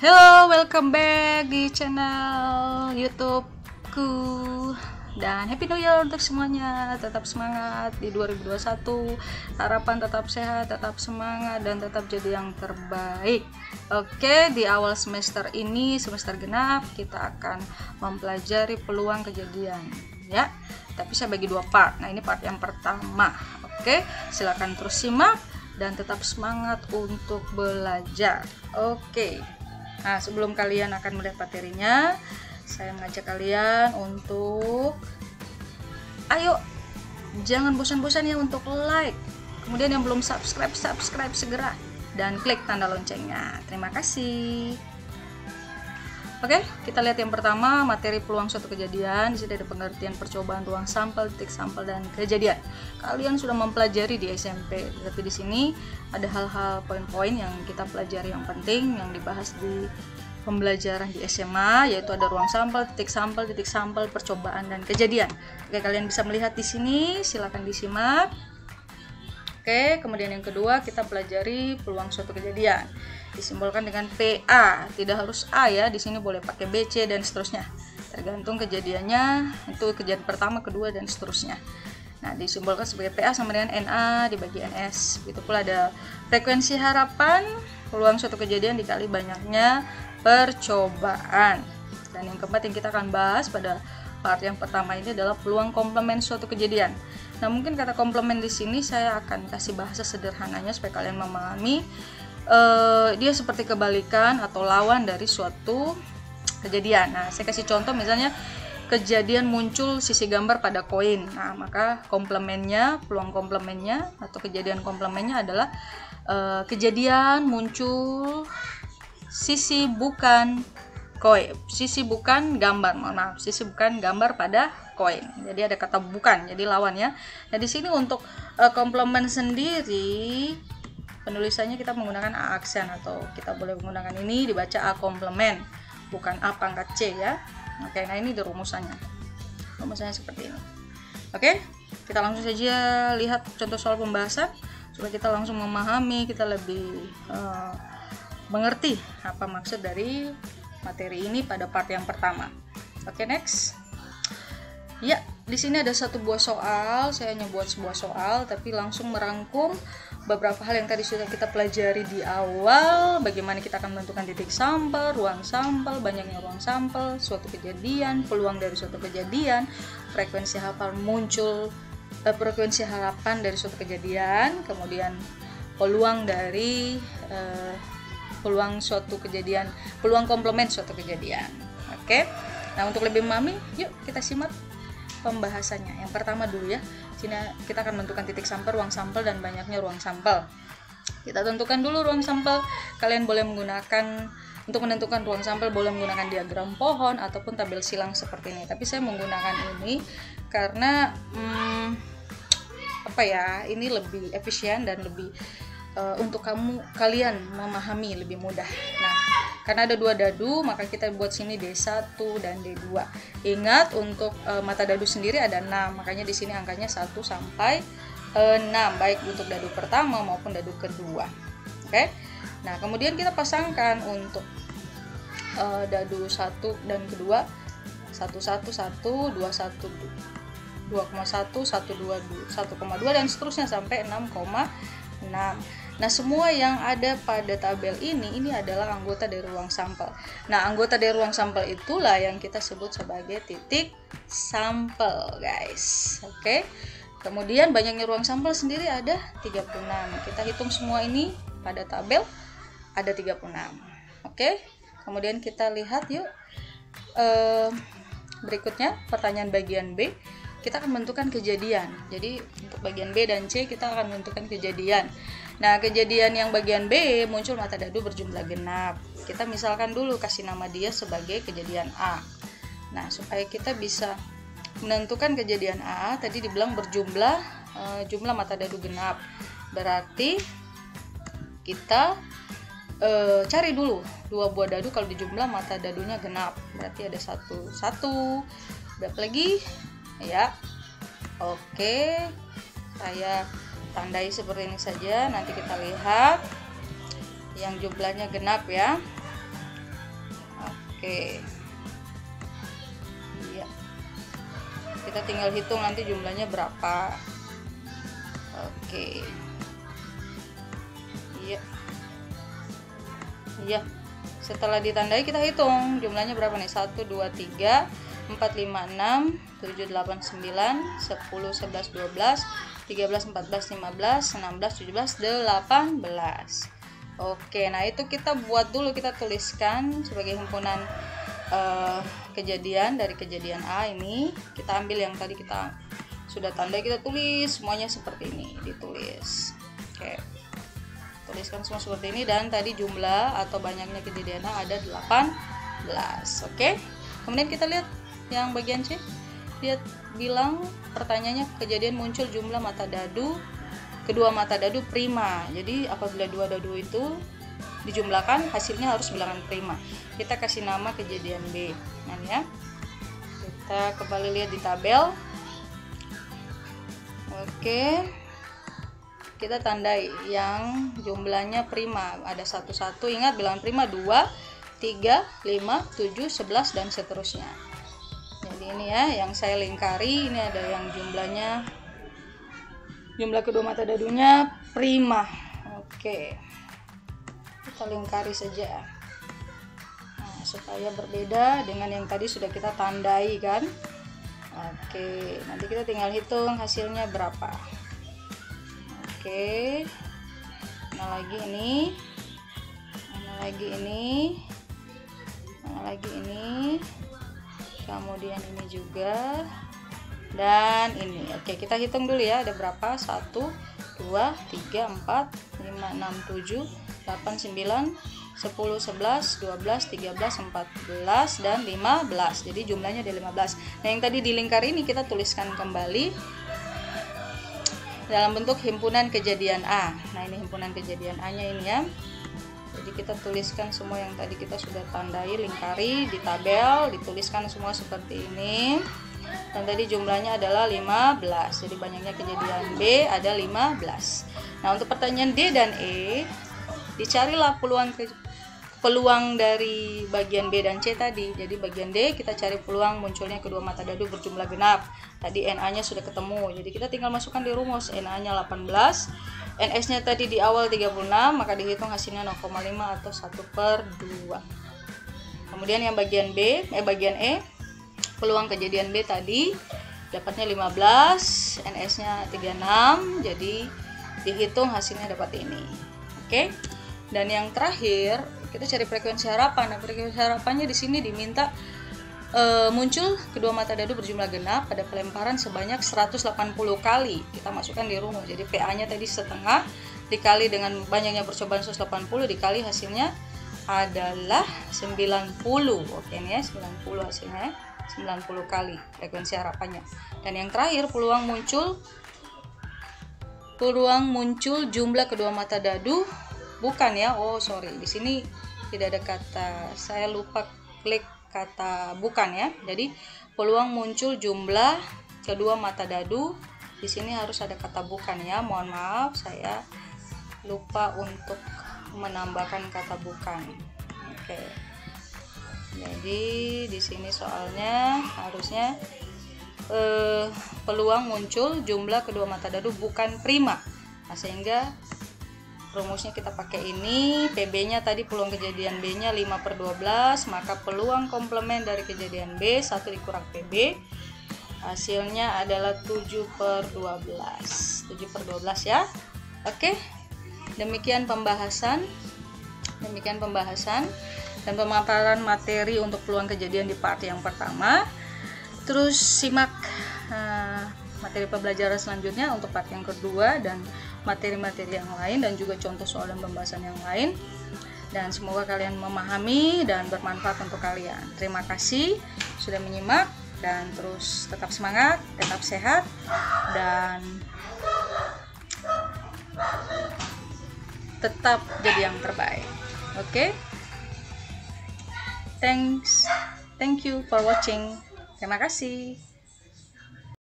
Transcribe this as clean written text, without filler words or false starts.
Hello, welcome back di channel YouTubeku. Dan Happy New Year untuk semuanya. Tetap semangat di 2021. Harapan tetap sehat, tetap semangat, dan tetap jadi yang terbaik. Oke, di awal semester ini, semester genap, kita akan mempelajari peluang kejadian, ya. Tapi saya bagi dua part. Nah, ini part yang pertama. Oke, silakan terus simak dan tetap semangat untuk belajar. Oke. Nah, sebelum kalian akan melihat materinya, saya mengajak kalian untuk ayo, jangan bosan-bosan ya untuk like. Kemudian yang belum subscribe segera dan klik tanda loncengnya. Terima kasih. Oke, kita lihat yang pertama, materi peluang suatu kejadian. Di sini ada pengertian percobaan, ruang sampel, titik sampel, dan kejadian. Kalian sudah mempelajari di SMP, tapi di sini ada hal-hal poin-poin yang kita pelajari yang penting yang dibahas di pembelajaran di SMA, yaitu ada ruang sampel, titik sampel, percobaan, dan kejadian. Oke, kalian bisa melihat di sini, silakan disimak. Oke, kemudian yang kedua kita pelajari peluang suatu kejadian. Disimbolkan dengan PA, tidak harus A ya, di sini boleh pakai B, C, dan seterusnya. Tergantung kejadiannya, itu kejadian pertama, kedua, dan seterusnya. Nah, disimbolkan sebagai PA sama dengan NA dibagi NS. Begitu pula ada frekuensi harapan, peluang suatu kejadian dikali banyaknya percobaan. Dan yang keempat yang kita akan bahas pada part yang pertama ini adalah peluang komplement suatu kejadian. Nah, mungkin kata komplement di sini saya akan kasih bahasa sederhananya supaya kalian memahami. Dia seperti kebalikan atau lawan dari suatu kejadian. Nah, saya kasih contoh misalnya kejadian muncul sisi gambar pada koin. Nah, maka komplemennya, peluang komplemennya atau kejadian komplemennya adalah kejadian muncul sisi bukan koin, sisi bukan gambar, sisi bukan gambar pada koin. Jadi ada kata bukan, jadi lawannya. Nah, di sini untuk komplement sendiri penulisannya kita menggunakan A aksen atau kita boleh menggunakan ini dibaca A komplement, bukan A pangkat C ya. Oke, nah ini rumusannya. Rumusannya seperti ini. Oke, kita langsung saja lihat contoh soal pembahasan supaya kita langsung memahami, kita lebih mengerti apa maksud dari materi ini pada part yang pertama. Oke, next. Ya, di sini ada satu buah soal. Saya hanya buat sebuah soal, tapi langsung merangkum beberapa hal yang tadi sudah kita pelajari di awal. Bagaimana kita akan menentukan titik sampel, ruang sampel, banyaknya ruang sampel, suatu kejadian, peluang dari suatu kejadian, frekuensi harapan dari suatu kejadian, kemudian peluang dari peluang suatu kejadian, peluang komplement suatu kejadian. Oke. Nah, untuk lebih memahami, yuk kita simak pembahasannya. Yang pertama dulu ya. Sini kita akan menentukan titik sampel, ruang sampel, dan banyaknya ruang sampel. Kita tentukan dulu ruang sampel. Kalian boleh menggunakan, untuk menentukan ruang sampel boleh menggunakan diagram pohon ataupun tabel silang seperti ini. Tapi saya menggunakan ini karena ini lebih efisien dan lebih untuk kalian memahami lebih mudah. Nah, karena ada dua dadu, maka kita buat sini D1 dan D2. Ingat, untuk mata dadu sendiri ada 6, makanya di sini angkanya 1 sampai 6, baik untuk dadu pertama maupun dadu kedua. Oke. Nah, kemudian kita pasangkan untuk dadu 1 dan kedua 1,1, 1,1, 2,1, 2,1, 1,2 dan seterusnya sampai 6,6. Nah, semua yang ada pada tabel ini adalah anggota dari ruang sampel. Nah, anggota dari ruang sampel itulah yang kita sebut sebagai titik sampel, guys. Oke. Kemudian banyaknya ruang sampel sendiri ada 36. Kita hitung semua ini pada tabel ada 36. Oke. Kemudian kita lihat yuk. Berikutnya pertanyaan bagian B. Kita akan menentukan kejadian. Jadi untuk bagian B dan C kita akan menentukan kejadian. Nah, kejadian yang bagian B muncul mata dadu berjumlah genap. Kita misalkan dulu kasih nama dia sebagai kejadian A. Nah, supaya kita bisa menentukan kejadian A, tadi dibilang berjumlah jumlah mata dadu genap. Berarti kita cari dulu dua buah dadu kalau dijumlah mata dadunya genap. Berarti ada satu. Berapa lagi? Ya. Oke. Saya tandai seperti ini saja. Nanti kita lihat yang jumlahnya genap ya. Oke. Iya. Kita tinggal hitung nanti jumlahnya berapa. Oke. Iya. Iya. Setelah ditandai kita hitung jumlahnya berapa nih? 1 2 3 4 5 6 7 8 9 10 11 12 13 14 15 16 17 18 19 20 18. Oke, nah itu kita buat dulu, kita tuliskan sebagai himpunan kejadian dari kejadian A ini. Kita ambil yang tadi kita sudah tandai, kita tulis semuanya seperti ini, ditulis. Oke. Tuliskan semua seperti ini, dan tadi jumlah atau banyaknya kejadian A ada 18. Oke. Kemudian kita lihat yang bagian C. Dia bilang pertanyaannya, kejadian muncul jumlah mata dadu, kedua mata dadu prima. Jadi apabila dua dadu itu dijumlahkan hasilnya harus bilangan prima. Kita kasih nama kejadian B. Nah ya. Kita kembali lihat di tabel. Oke. Kita tandai yang jumlahnya prima, ada 1, ingat bilangan prima 2, 3, 5, 7, 11 dan seterusnya. Jadi ini ya yang saya lingkari, ini ada yang jumlahnya, jumlah kedua mata dadunya prima. Oke, kita lingkari saja, nah, supaya berbeda dengan yang tadi sudah kita tandai kan. Oke, nanti kita tinggal hitung hasilnya berapa. Oke, mana lagi ini, mana lagi ini, mana lagi ini, kemudian ini juga, dan ini. Oke, kita hitung dulu ya, ada berapa? 1 2 3 4 5 6 7 8 9 10 11 12 13 14 15 dan 15. Jadi jumlahnya ada 15. Nah yang tadi di lingkar ini kita tuliskan kembali dalam bentuk himpunan kejadian A. Nah ini himpunan kejadian A nya ini ya. Jadi kita tuliskan semua yang tadi kita sudah tandai, lingkari di tabel, dituliskan semua seperti ini. Dan tadi jumlahnya adalah 15. Jadi banyaknya kejadian B ada 15. Nah untuk pertanyaan D dan E, dicarilah peluang dari bagian B dan C tadi. Jadi bagian D kita cari peluang munculnya kedua mata dadu berjumlah genap. Tadi NA-nya sudah ketemu. Jadi kita tinggal masukkan di rumus. NA-nya 18, NS-nya tadi di awal 36, maka dihitung hasilnya 0,5 atau 1/2. Kemudian yang bagian B, bagian E, peluang kejadian B tadi dapatnya 15, NS-nya 36, jadi dihitung hasilnya dapat ini. Oke. Dan yang terakhir kita cari frekuensi harapan. Nah, frekuensi harapannya di sini diminta muncul kedua mata dadu berjumlah genap pada pelemparan sebanyak 180 kali. Kita masukkan di rumus. Jadi PA-nya tadi setengah dikali dengan banyaknya percobaan 180 dikali hasilnya adalah 90. Oke ini ya, 90 hasilnya, 90 kali frekuensi harapannya. Dan yang terakhir peluang muncul jumlah kedua mata dadu. Bukan ya, oh sorry, di sini tidak ada kata, saya lupa klik kata bukan ya. Jadi peluang muncul jumlah kedua mata dadu, di sini harus ada kata bukan ya. Mohon maaf, saya lupa untuk menambahkan kata bukan. Oke. Jadi di sini soalnya harusnya peluang muncul jumlah kedua mata dadu bukan prima. Nah, sehingga rumusnya kita pakai ini. PB-nya tadi peluang kejadian B-nya 5/12, maka peluang komplement dari kejadian B 1 dikurang PB, hasilnya adalah 7/12. 7/12 ya. Oke. Demikian pembahasan dan pemaparan materi untuk peluang kejadian di part yang pertama. Terus simak materi pembelajaran selanjutnya untuk part yang kedua dan materi-materi yang lain, dan juga contoh soal dan pembahasan yang lain. Dan semoga kalian memahami dan bermanfaat untuk kalian. Terima kasih sudah menyimak, dan terus tetap semangat, tetap sehat, dan tetap jadi yang terbaik. Oke? Thank you for watching. Terima kasih.